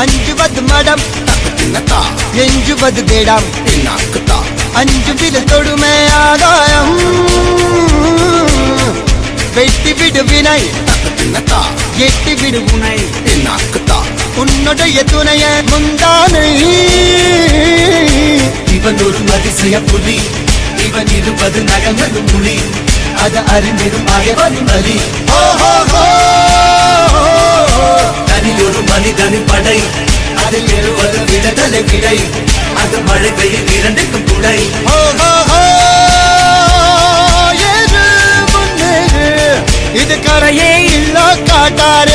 அஞ்சுவது மடம் எஞ்சுவது தேடம் அஞ்சு விடு தொடுமை ஆதாயம் வெட்டி விடு வினை எட்டி விடு உனை உன்னுடைய துணைய முந்தானை இவன் ஒரு அதிசய புலி இவன் இருப்பது நகங்களும் மொழி அது அறிந்திடும் ஆயவனின் வலி தனியொரு மனிதனின் படை அதில் எழுவது விடுதலை விடை அது மழை பெய்யும் இரண்டுக்கும் துணை இது கரையே இல்ல காட்டார்